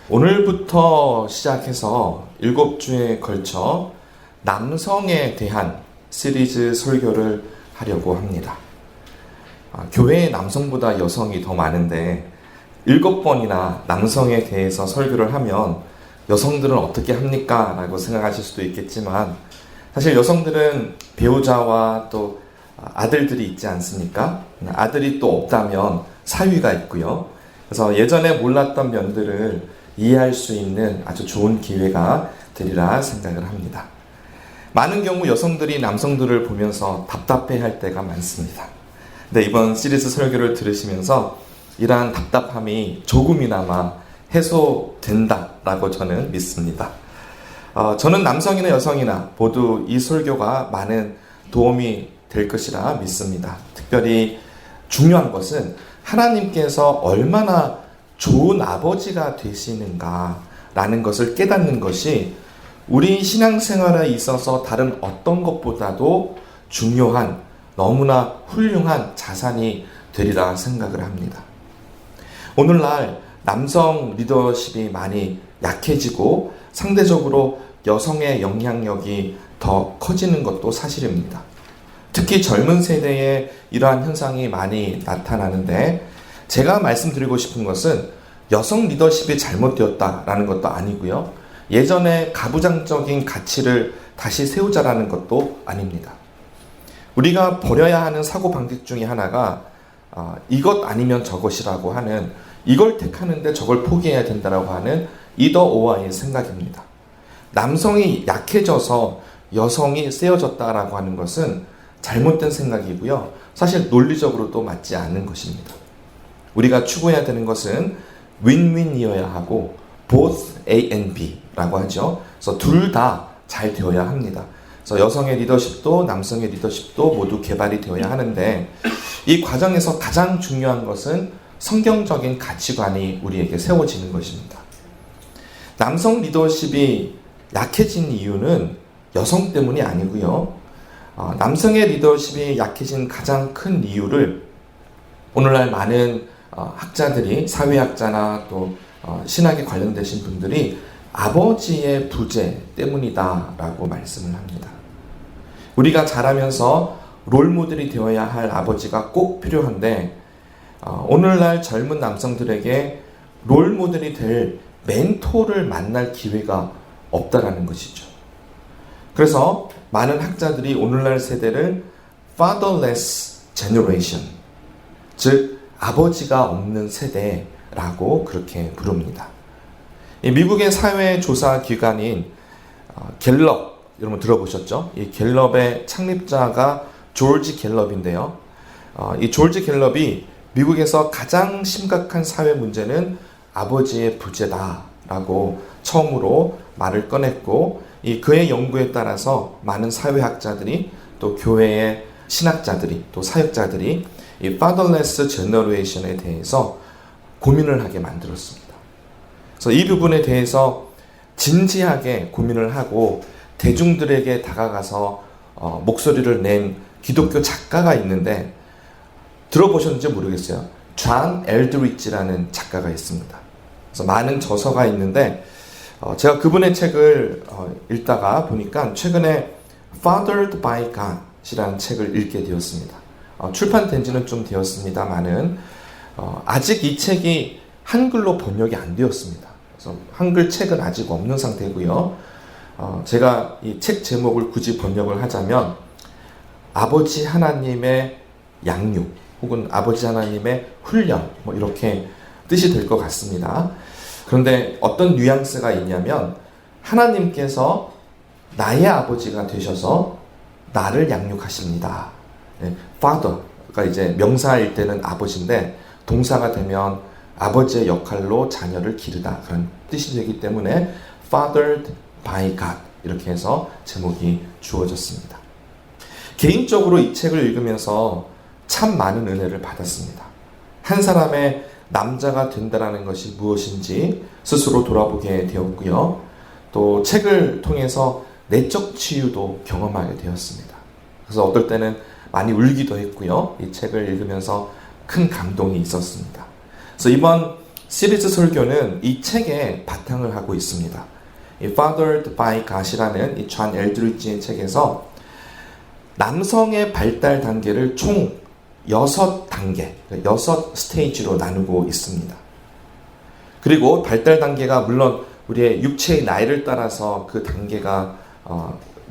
오늘부터 시작해서 7주에 걸쳐 남성에 대한 시리즈 설교를 하려고 합니다. 교회에 남성보다 여성이 더 많은데 7번이나 남성에 대해서 설교를 하면 여성들은 어떻게 합니까? 라고 생각하실 수도 있겠지만 사실 여성들은 배우자와 또 아들들이 있지 않습니까? 아들이 또 없다면 사위가 있고요. 그래서 예전에 몰랐던 면들을 이해할 수 있는 아주 좋은 기회가 되리라 생각을 합니다. 많은 경우 여성들이 남성들을 보면서 답답해할 때가 많습니다. 근데 이번 시리즈 설교를 들으시면서 이러한 답답함이 조금이나마 해소된다라고 저는 믿습니다. 저는 남성이나 여성이나 모두 이 설교가 많은 도움이 될 것이라 믿습니다. 특별히 중요한 것은 하나님께서 얼마나 좋은 아버지가 되시는가라는 것을 깨닫는 것이 우리 신앙생활에 있어서 다른 어떤 것보다도 중요한 너무나 훌륭한 자산이 되리라 생각을 합니다. 오늘날 남성 리더십이 많이 약해지고 상대적으로 여성의 영향력이 더 커지는 것도 사실입니다. 특히 젊은 세대에 이러한 현상이 많이 나타나는데 제가 말씀드리고 싶은 것은 여성 리더십이 잘못되었다라는 것도 아니고요. 예전에 가부장적인 가치를 다시 세우자라는 것도 아닙니다. 우리가 버려야 하는 사고방식 중에 하나가 이것 아니면 저것이라고 하는 이걸 택하는데 저걸 포기해야 된다라고 하는 이더 오아의 생각입니다. 남성이 약해져서 여성이 세워졌다라고 하는 것은 잘못된 생각이고요. 사실 논리적으로도 맞지 않는 것입니다. 우리가 추구해야 되는 것은 윈윈이어야 하고 both A and B라고 하죠. 그래서 둘 다 잘 되어야 합니다. 그래서 여성의 리더십도 남성의 리더십도 모두 개발이 되어야 하는데 이 과정에서 가장 중요한 것은 성경적인 가치관이 우리에게 세워지는 것입니다. 남성 리더십이 약해진 이유는 여성 때문이 아니고요. 남성의 리더십이 약해진 가장 큰 이유를 오늘날 많은 학자들이 사회학자나 또 신학에 관련되신 분들이 아버지의 부재 때문이다라고 말씀을 합니다. 우리가 자라면서 롤모델이 되어야 할 아버지가 꼭 필요한데 오늘날 젊은 남성들에게 롤모델이 될 멘토를 만날 기회가 없다라는 것이죠. 그래서 많은 학자들이 오늘날 세대를 fatherless generation, 즉 아버지가 없는 세대라고 그렇게 부릅니다. 미국의 사회조사 기관인 갤럽, 여러분 들어보셨죠? 이 갤럽의 창립자가 조지 갤럽인데요. 이 조지 갤럽이 미국에서 가장 심각한 사회 문제는 아버지의 부재다라고 처음으로 말을 꺼냈고 그의 연구에 따라서 많은 사회학자들이 또 교회의 신학자들이 또 사역자들이 이 fatherless generation에 대해서 고민을 하게 만들었습니다. 그래서 이 부분에 대해서 진지하게 고민을 하고 대중들에게 다가가서 목소리를 낸 기독교 작가가 있는데 들어보셨는지 모르겠어요. 존 엘드리치라는 작가가 있습니다. 그래서 많은 저서가 있는데 제가 그분의 책을 읽다가 보니까 최근에 Fathered by God이라는 책을 읽게 되었습니다. 출판된 지는 좀 되었습니다만은 아직 이 책이 한글로 번역이 안 되었습니다. 그래서 한글 책은 아직 없는 상태고요. 제가 이 책 제목을 굳이 번역을 하자면 아버지 하나님의 양육 혹은 아버지 하나님의 훈련 이렇게 뜻이 될 것 같습니다. 그런데 어떤 뉘앙스가 있냐면 하나님께서 나의 아버지가 되셔서 나를 양육하십니다. father가 이제 명사일 때는 아버지인데 동사가 되면 아버지의 역할로 자녀를 기르다 그런 뜻이 되기 때문에 fathered by God 이렇게 해서 제목이 주어졌습니다. 개인적으로 이 책을 읽으면서 참 많은 은혜를 받았습니다. 한 사람의 남자가 된다는 것이 무엇인지 스스로 돌아보게 되었고요. 또 책을 통해서 내적 치유도 경험하게 되었습니다. 그래서 어떨 때는 많이 울기도 했고요. 이 책을 읽으면서 큰 감동이 있었습니다. 그래서 이번 시리즈 설교는 이 책에 바탕을 하고 있습니다. 이 Fathered by God이라는 이 존 엘드리지의 책에서 남성의 발달 단계를 총 6단계, 6스테이지로 나누고 있습니다. 그리고 발달 단계가 물론 우리의 육체의 나이를 따라서 그 단계가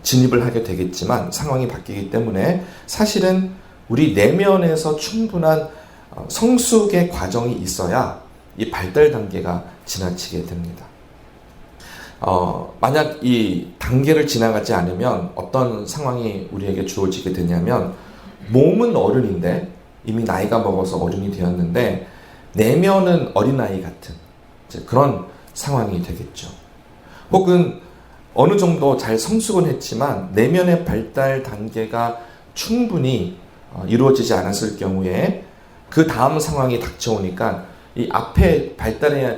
진입을 하게 되겠지만 상황이 바뀌기 때문에 사실은 우리 내면에서 충분한 성숙의 과정이 있어야 이 발달 단계가 지나치게 됩니다. 만약 이 단계를 지나가지 않으면 어떤 상황이 우리에게 주어지게 되냐면 몸은 어른인데 이미 나이가 먹어서 어른이 되었는데 내면은 어린아이 같은 그런 상황이 되겠죠. 혹은 어느 정도 잘 성숙은 했지만 내면의 발달 단계가 충분히 이루어지지 않았을 경우에 그 다음 상황이 닥쳐오니까 이 앞에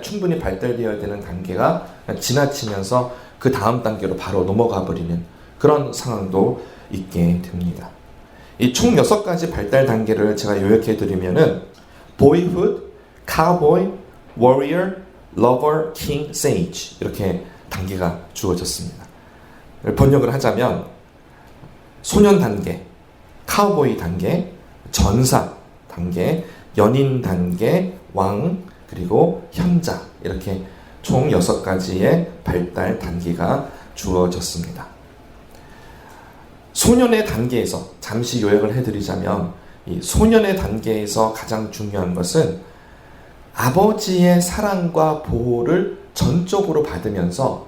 충분히 발달되어야 되는 단계가 지나치면서 그 다음 단계로 바로 넘어가 버리는 그런 상황도 있게 됩니다. 이 총 6가지 발달 단계를 제가 요약해 드리면은 boyhood, cowboy, warrior, lover, king, sage 이렇게 단계가 주어졌습니다. 번역을 하자면 소년 단계, 카우보이 단계, 전사 단계, 연인 단계, 왕, 그리고 현자 이렇게 총 6가지의 발달 단계가 주어졌습니다. 소년의 단계에서 잠시 요약을 해드리자면 이 소년의 단계에서 가장 중요한 것은 아버지의 사랑과 보호를 전적으로 받으면서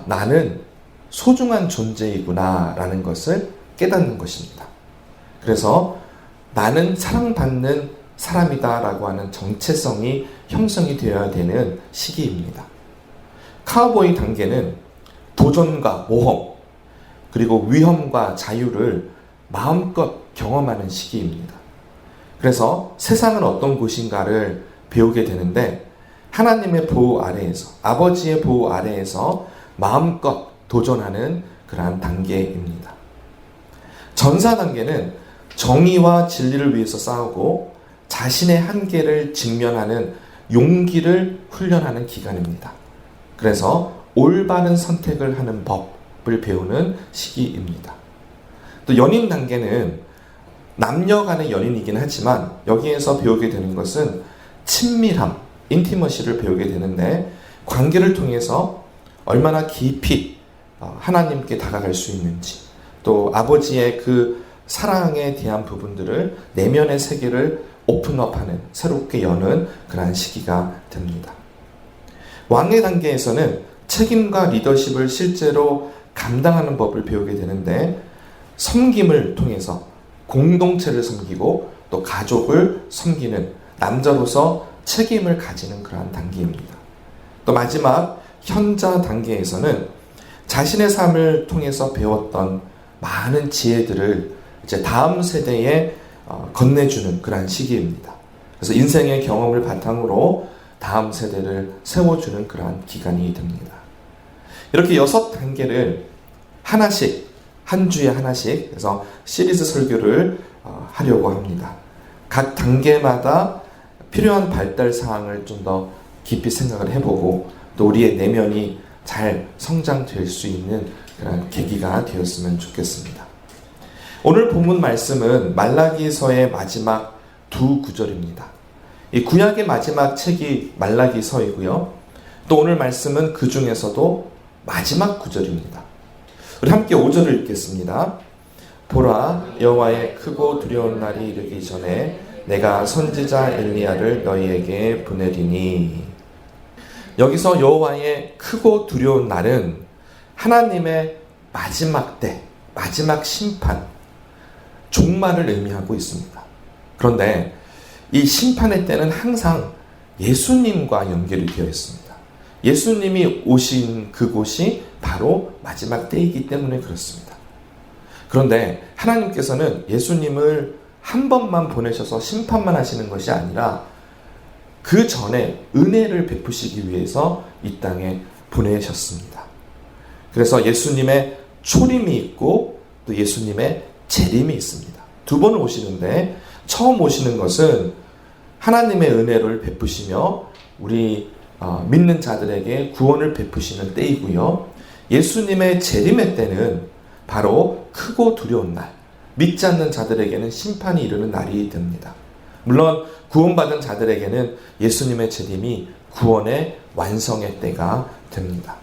나는 소중한 존재이구나 라는 것을 깨닫는 것입니다. 그래서 나는 사랑받는 사람이다 라고 하는 정체성이 형성이 되어야 되는 시기입니다. 카우보이 단계는 도전과 모험 그리고 위험과 자유를 마음껏 경험하는 시기입니다. 그래서 세상은 어떤 곳인가를 배우게 되는데 하나님의 보호 아래에서 아버지의 보호 아래에서 마음껏 도전하는 그러한 단계입니다. 전사 단계는 정의와 진리를 위해서 싸우고 자신의 한계를 직면하는 용기를 훈련하는 기간입니다. 그래서 올바른 선택을 하는 법을 배우는 시기입니다. 또 연인 단계는 남녀 간의 연인이긴 하지만 여기에서 배우게 되는 것은 친밀함, 인티머시를 배우게 되는데 관계를 통해서 얼마나 깊이 하나님께 다가갈 수 있는지 또 아버지의 그 사랑에 대한 부분들을 내면의 세계를 오픈업하는 새롭게 여는 그러한 시기가 됩니다. 왕의 단계에서는 책임과 리더십을 실제로 감당하는 법을 배우게 되는데 섬김을 통해서 공동체를 섬기고 또 가족을 섬기는 남자로서 책임을 가지는 그러한 단계입니다. 또 마지막 현자 단계에서는 자신의 삶을 통해서 배웠던 많은 지혜들을 이제 다음 세대에 건네주는 그러한 시기입니다. 그래서 인생의 경험을 바탕으로 다음 세대를 세워주는 그러한 기간이 됩니다. 이렇게 6단계를 하나씩 한 주에 하나씩 그래서 시리즈 설교를 하려고 합니다. 각 단계마다 필요한 발달 사항을 좀 더 깊이 생각을 해보고 또 우리의 내면이 잘 성장될 수 있는 그런 계기가 되었으면 좋겠습니다. 오늘 본문 말씀은 말라기서의 마지막 2구절입니다. 이 구약의 마지막 책이 말라기서이고요. 또 오늘 말씀은 그 중에서도 마지막 구절입니다. 우리 함께 5절을 읽겠습니다. 보라, 여호와의 크고 두려운 날이 이르기 전에 내가 선지자 엘리야를 너희에게 보내리니. 여기서 여호와의 크고 두려운 날은 하나님의 마지막 때, 마지막 심판, 종말을 의미하고 있습니다. 그런데 이 심판의 때는 항상 예수님과 연결이 되어 있습니다. 예수님이 오신 그곳이 바로 마지막 때이기 때문에 그렇습니다. 그런데 하나님께서는 예수님을 한 번만 보내셔서 심판만 하시는 것이 아니라 그 전에 은혜를 베푸시기 위해서 이 땅에 보내셨습니다. 그래서 예수님의 초림이 있고 또 예수님의 재림이 있습니다. 2번 오시는데 처음 오시는 것은 하나님의 은혜를 베푸시며 우리 믿는 자들에게 구원을 베푸시는 때이고요. 예수님의 재림의 때는 바로 크고 두려운 날, 믿지 않는 자들에게는 심판이 이르는 날이 됩니다. 물론 구원받은 자들에게는 예수님의 재림이 구원의 완성의 때가 됩니다.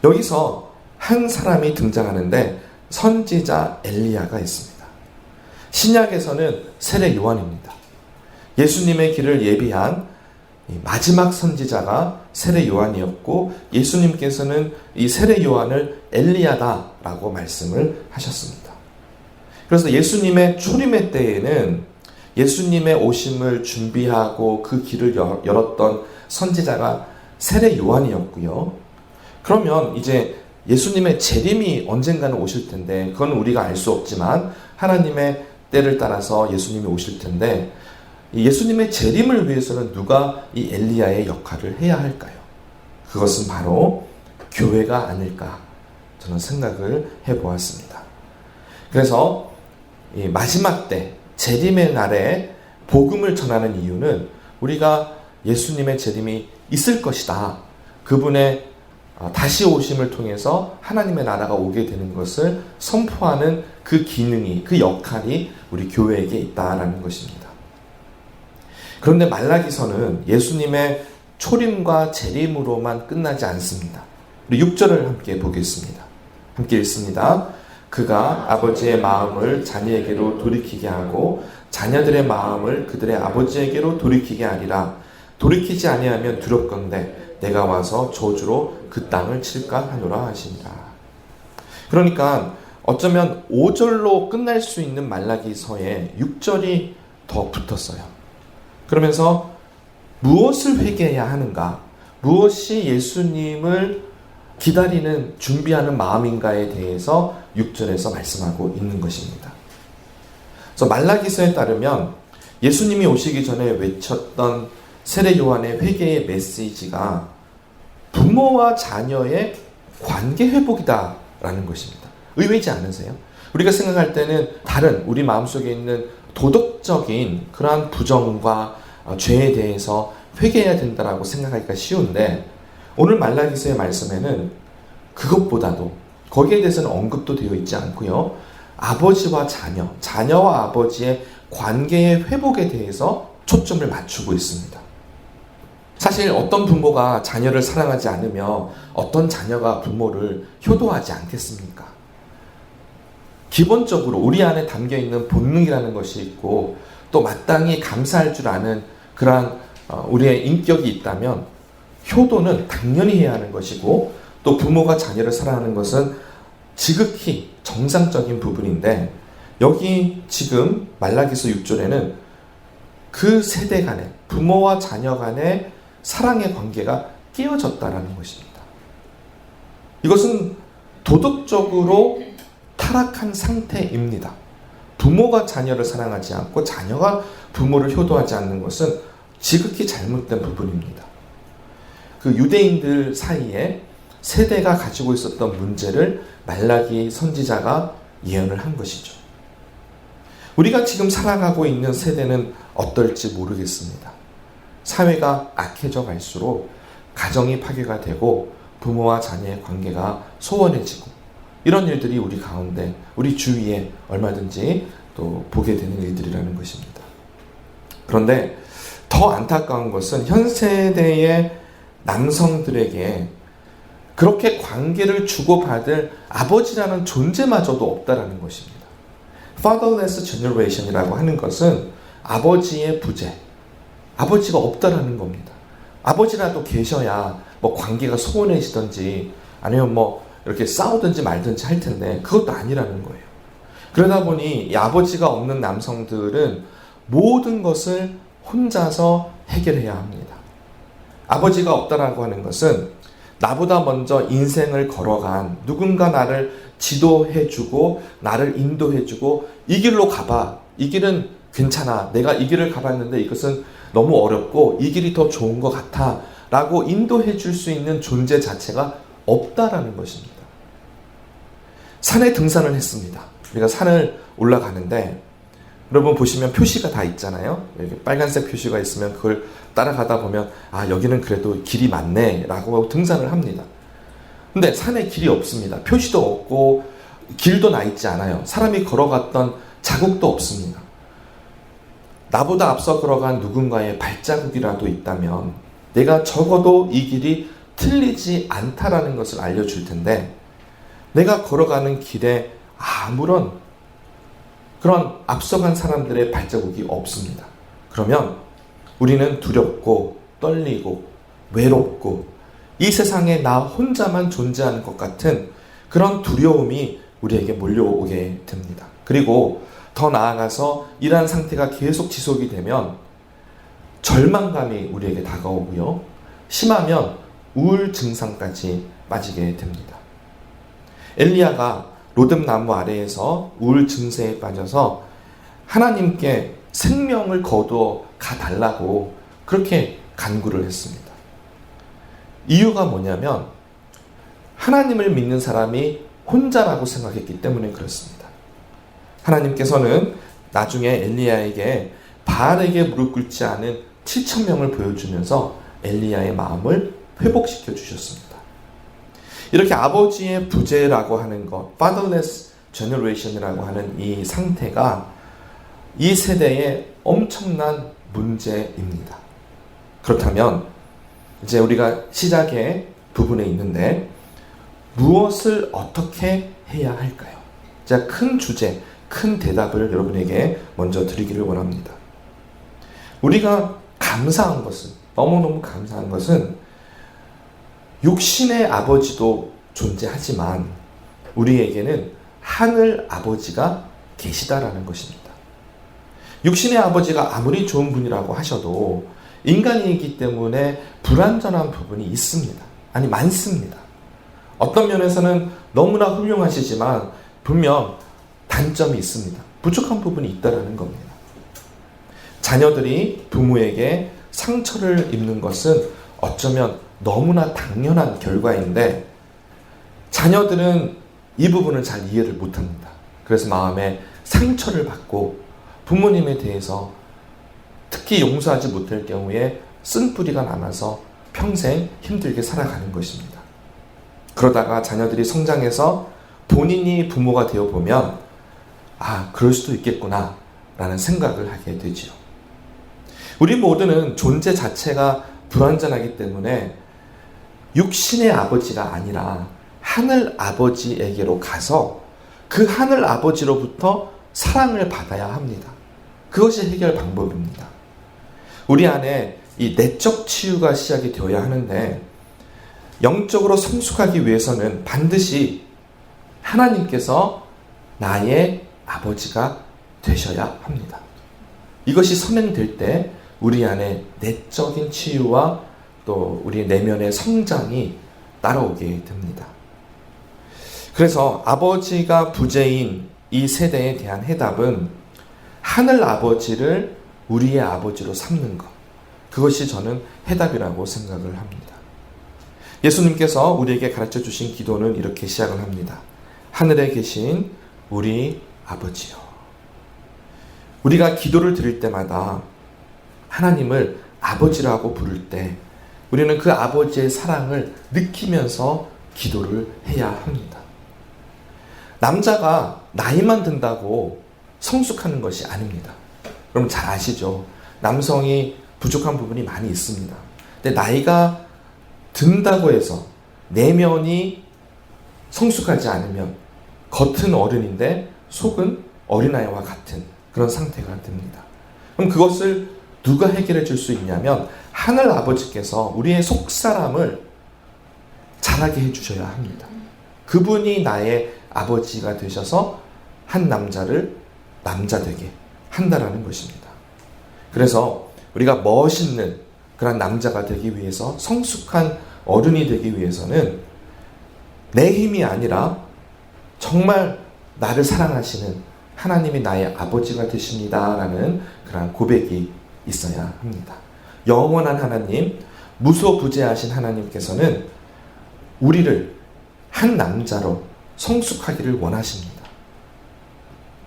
여기서 한 사람이 등장하는데 선지자 엘리야가 있습니다. 신약에서는 세례 요한입니다. 예수님의 길을 예비한 마지막 선지자가 세례 요한이었고 예수님께서는 이 세례 요한을 엘리야다라고 말씀을 하셨습니다. 그래서 예수님의 초림의 때에는 예수님의 오심을 준비하고 그 길을 열었던 선지자가 세례 요한이었고요. 그러면 이제 예수님의 재림이 언젠가는 오실 텐데 그건 우리가 알 수 없지만 하나님의 때를 따라서 예수님이 오실 텐데 예수님의 재림을 위해서는 누가 이 엘리야의 역할을 해야 할까요? 그것은 바로 교회가 아닐까 저는 생각을 해보았습니다. 그래서 이 마지막 때 재림의 날에 복음을 전하는 이유는 우리가 예수님의 재림이 있을 것이다. 그분의 다시 오심을 통해서 하나님의 나라가 오게 되는 것을 선포하는 그 기능이, 그 역할이 우리 교회에게 있다라는 것입니다. 그런데 말라기서는 예수님의 초림과 재림으로만 끝나지 않습니다. 우리 6절을 함께 보겠습니다. 함께 읽습니다. 그가 아버지의 마음을 자녀에게로 돌이키게 하고 자녀들의 마음을 그들의 아버지에게로 돌이키게 하리라. 돌이키지 아니하면 두렵건대 내가 와서 저주로 그 땅을 칠까 하노라 하시니라. 그러니까 어쩌면 5절로 끝날 수 있는 말라기서에 6절이 더 붙었어요. 그러면서 무엇을 회개해야 하는가? 무엇이 예수님을 기다리는, 준비하는 마음인가에 대해서 6절에서 말씀하고 있는 것입니다. 그래서 말라기서에 따르면 예수님이 오시기 전에 외쳤던 세례 요한의 회개의 메시지가 부모와 자녀의 관계 회복이다라는 것입니다. 의외지 않으세요? 우리가 생각할 때는 다른 우리 마음속에 있는 도덕적인 그러한 부정과 죄에 대해서 회개해야 된다라고 생각하기가 쉬운데 오늘 말라기서의 말씀에는 그것보다도 거기에 대해서는 언급도 되어 있지 않고요. 아버지와 자녀, 자녀와 아버지의 관계의 회복에 대해서 초점을 맞추고 있습니다. 사실 어떤 부모가 자녀를 사랑하지 않으며 어떤 자녀가 부모를 효도하지 않겠습니까? 기본적으로 우리 안에 담겨있는 본능이라는 것이 있고 또 마땅히 감사할 줄 아는 그러한 우리의 인격이 있다면 효도는 당연히 해야 하는 것이고 또 부모가 자녀를 사랑하는 것은 지극히 정상적인 부분인데 여기 지금 말라기서 6절에는 그 세대 간의 부모와 자녀 간의 사랑의 관계가 깨어졌다라는 것입니다. 이것은 도덕적으로 타락한 상태입니다. 부모가 자녀를 사랑하지 않고 자녀가 부모를 효도하지 않는 것은 지극히 잘못된 부분입니다. 그 유대인들 사이에 세대가 가지고 있었던 문제를 말라기 선지자가 예언을 한 것이죠. 우리가 지금 살아가고 있는 세대는 어떨지 모르겠습니다. 사회가 악해져 갈수록 가정이 파괴가 되고 부모와 자녀의 관계가 소원해지고 이런 일들이 우리 가운데, 우리 주위에 얼마든지 또 보게 되는 일들이라는 것입니다. 그런데 더 안타까운 것은 현 세대의 남성들에게 그렇게 관계를 주고받을 아버지라는 존재마저도 없다라는 것입니다. Fatherless generation이라고 하는 것은 아버지의 부재, 아버지가 없다라는 겁니다. 아버지라도 계셔야 뭐 관계가 소원해지든지 아니면 뭐 이렇게 싸우든지 말든지 할 텐데 그것도 아니라는 거예요. 그러다 보니 이 아버지가 없는 남성들은 모든 것을 혼자서 해결해야 합니다. 아버지가 없다라고 하는 것은 나보다 먼저 인생을 걸어간 누군가 나를 지도해주고 나를 인도해주고 이 길로 가봐. 이 길은 괜찮아. 내가 이 길을 가봤는데 이것은 너무 어렵고 이 길이 더 좋은 것 같아. 라고 인도해줄 수 있는 존재 자체가 없다라는 것입니다. 산에 등산을 했습니다. 우리가 산을 올라가는데 여러분 보시면 표시가 다 있잖아요. 이렇게 빨간색 표시가 있으면 그걸 따라가다 보면 아, 여기는 그래도 길이 맞네 라고 등산을 합니다. 근데 산에 길이 없습니다. 표시도 없고 길도 나 있지 않아요. 사람이 걸어갔던 자국도 없습니다. 나보다 앞서 걸어간 누군가의 발자국이라도 있다면 내가 적어도 이 길이 틀리지 않다라는 것을 알려줄 텐데, 내가 걸어가는 길에 아무런 그런 앞서간 사람들의 발자국이 없습니다. 그러면 우리는 두렵고 떨리고 외롭고 이 세상에 나 혼자만 존재하는 것 같은 그런 두려움이 우리에게 몰려오게 됩니다. 그리고 더 나아가서 이러한 상태가 계속 지속이 되면 절망감이 우리에게 다가오고요. 심하면 우울 증상까지 빠지게 됩니다. 엘리야가 로뎀나무 아래에서 우울 증세에 빠져서 하나님께 생명을 거두어 가달라고 그렇게 간구를 했습니다. 이유가 뭐냐면 하나님을 믿는 사람이 혼자라고 생각했기 때문에 그렇습니다. 하나님께서는 나중에 엘리야에게 바알에게 무릎 꿇지 않은 7,000명을 보여주면서 엘리야의 마음을 회복시켜 주셨습니다. 이렇게 아버지의 부재라고 하는 것, fatherless generation이라고 하는 이 상태가 이 세대의 엄청난 문제입니다. 그렇다면 이제 우리가 시작의 부분에 있는데 무엇을 어떻게 해야 할까요? 자, 큰 주제, 큰 대답을 여러분에게 먼저 드리기를 원합니다. 우리가 감사한 것은, 너무너무 감사한 것은 육신의 아버지도 존재하지만 우리에게는 하늘 아버지가 계시다라는 것입니다. 육신의 아버지가 아무리 좋은 분이라고 하셔도 인간이기 때문에 불완전한 부분이 있습니다. 아니, 많습니다. 어떤 면에서는 너무나 훌륭하시지만 분명 단점이 있습니다. 부족한 부분이 있다라는 겁니다. 자녀들이 부모에게 상처를 입는 것은 어쩌면 너무나 당연한 결과인데 자녀들은 이 부분을 잘 이해를 못합니다. 그래서 마음에 상처를 받고 부모님에 대해서 특히 용서하지 못할 경우에 쓴뿌리가 남아서 평생 힘들게 살아가는 것입니다. 그러다가 자녀들이 성장해서 본인이 부모가 되어 보면 아, 그럴 수도 있겠구나 라는 생각을 하게 되지요. 우리 모두는 존재 자체가 불완전하기 때문에 육신의 아버지가 아니라 하늘 아버지에게로 가서 그 하늘 아버지로부터 사랑을 받아야 합니다. 그것이 해결 방법입니다. 우리 안에 이 내적 치유가 시작이 되어야 하는데 영적으로 성숙하기 위해서는 반드시 하나님께서 나의 아버지가 되셔야 합니다. 이것이 선행될 때 우리 안에 내적인 치유와 또 우리 내면의 성장이 따라오게 됩니다. 그래서 아버지가 부재인 이 세대에 대한 해답은 하늘 아버지를 우리의 아버지로 삼는 것. 그것이 저는 해답이라고 생각을 합니다. 예수님께서 우리에게 가르쳐 주신 기도는 이렇게 시작을 합니다. 하늘에 계신 우리 아버지요. 우리가 기도를 드릴 때마다 하나님을 아버지라고 부를 때 우리는 그 아버지의 사랑을 느끼면서 기도를 해야 합니다. 남자가 나이만 든다고 성숙하는 것이 아닙니다. 여러분 잘 아시죠? 남성이 부족한 부분이 많이 있습니다. 근데 나이가 든다고 해서 내면이 성숙하지 않으면 겉은 어른인데 속은 어린아이와 같은 그런 상태가 됩니다. 그럼 그것을 누가 해결해 줄 수 있냐면 하늘 아버지께서 우리의 속사람을 자라게 해주셔야 합니다. 그분이 나의 아버지가 되셔서 한 남자를 남자 되게 한다라는 것입니다. 그래서 우리가 멋있는 그런 남자가 되기 위해서 성숙한 어른이 되기 위해서는 내 힘이 아니라 정말 나를 사랑하시는 하나님이 나의 아버지가 되십니다라는 그런 고백이 있어야 합니다. 영원한 하나님, 무소부재하신 하나님께서는 우리를 한 남자로 성숙하기를 원하십니다.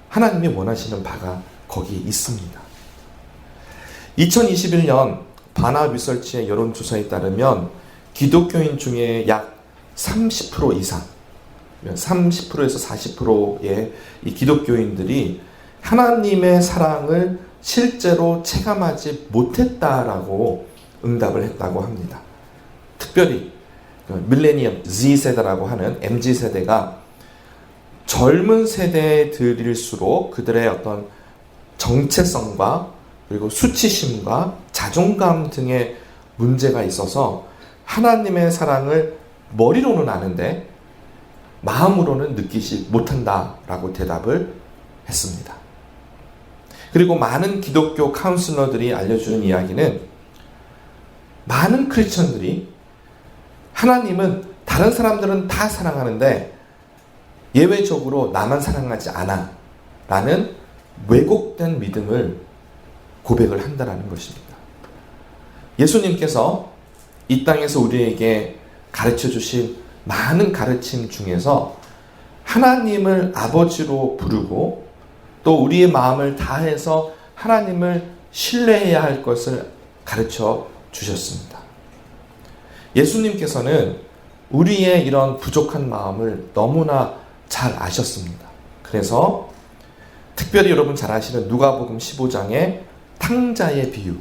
하나님이 원하시는 바가 거기 있습니다. 2021년 바나 리서치의 여론조사에 따르면 기독교인 중에 약 30% 이상, 30%에서 40%의 이 기독교인들이 하나님의 사랑을 실제로 체감하지 못했다라고 응답을 했다고 합니다. 특별히 밀레니엄 Z세대라고 하는 MZ세대가 젊은 세대들일수록 그들의 어떤 정체성과 그리고 수치심과 자존감 등의 문제가 있어서 하나님의 사랑을 머리로는 아는데 마음으로는 느끼지 못한다라고 대답을 했습니다. 그리고 많은 기독교 카운슬러들이 알려주는 이야기는 많은 크리스천들이 하나님은 다른 사람들은 다 사랑하는데 예외적으로 나만 사랑하지 않아 라는 왜곡된 믿음을 고백을 한다는 것입니다. 예수님께서 이 땅에서 우리에게 가르쳐 주신 많은 가르침 중에서 하나님을 아버지로 부르고 또 우리의 마음을 다해서 하나님을 신뢰해야 할 것을 가르쳐 주셨습니다. 예수님께서는 우리의 이런 부족한 마음을 너무나 잘 아셨습니다. 그래서 특별히 여러분 잘 아시는 누가복음 15장의 탕자의 비유,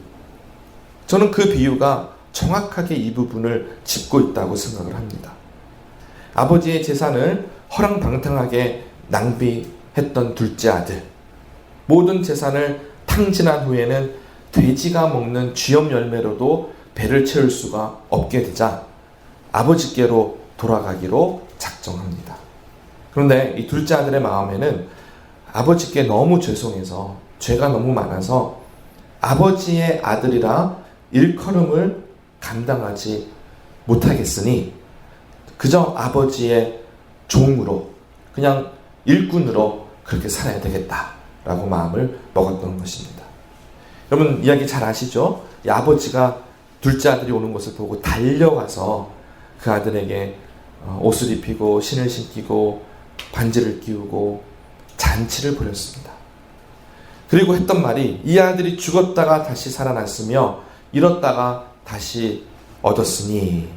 저는 그 비유가 정확하게 이 부분을 짚고 있다고 생각을 합니다. 아버지의 재산을 허랑방탕하게 낭비했던 둘째 아들, 모든 재산을 탕진한 후에는 돼지가 먹는 쥐염 열매로도 배를 채울 수가 없게 되자 아버지께로 돌아가기로 작정합니다. 그런데 이 둘째 아들의 마음에는 아버지께 너무 죄송해서 죄가 너무 많아서 아버지의 아들이라 일컬음을 감당하지 못하겠으니 그저 아버지의 종으로 그냥 일꾼으로 그렇게 살아야 되겠다라고 마음을 먹었던 것입니다. 여러분 이야기 잘 아시죠? 이 아버지가 둘째 아들이 오는 것을 보고 달려가서 그 아들에게 옷을 입히고 신을 신기고 반지를 끼우고 잔치를 벌였습니다. 그리고 했던 말이 이 아들이 죽었다가 다시 살아났으며 잃었다가 다시 얻었으니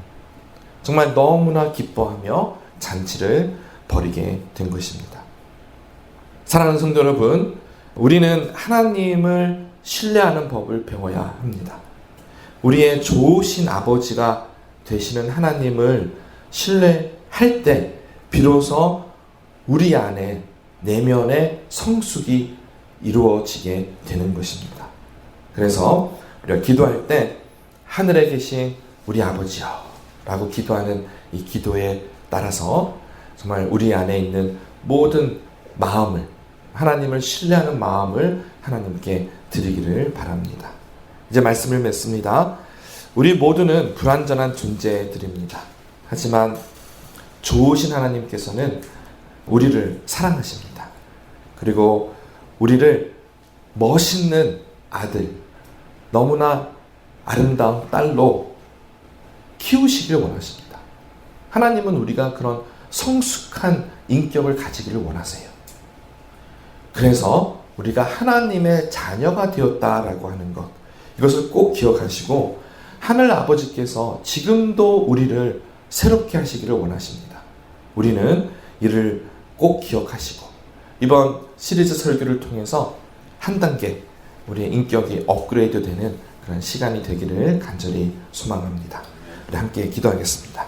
정말 너무나 기뻐하며 잔치를 벌이게 된 것입니다. 사랑하는 성도 여러분, 우리는 하나님을 신뢰하는 법을 배워야 합니다. 우리의 좋으신 아버지가 되시는 하나님을 신뢰할 때 비로소 우리 안에 내면의 성숙이 이루어지게 되는 것입니다. 그래서 우리가 기도할 때 하늘에 계신 우리 아버지여 라고 기도하는 이 기도에 따라서 정말 우리 안에 있는 모든 마음을, 하나님을 신뢰하는 마음을 하나님께 드리기를 바랍니다. 이제 말씀을 맺습니다. 우리 모두는 불완전한 존재들입니다. 하지만 좋으신 하나님께서는 우리를 사랑하십니다. 그리고 우리를 멋있는 아들, 너무나 아름다운 딸로 키우시길 원하십니다. 하나님은 우리가 그런 성숙한 인격을 가지기를 원하세요. 그래서 우리가 하나님의 자녀가 되었다라고 하는 것, 이것을 꼭 기억하시고 하늘 아버지께서 지금도 우리를 새롭게 하시기를 원하십니다. 우리는 이를 꼭 기억하시고 이번 시리즈 설교를 통해서 한 단계 우리의 인격이 업그레이드 되는 그런 시간이 되기를 간절히 소망합니다. 우리 함께 기도하겠습니다.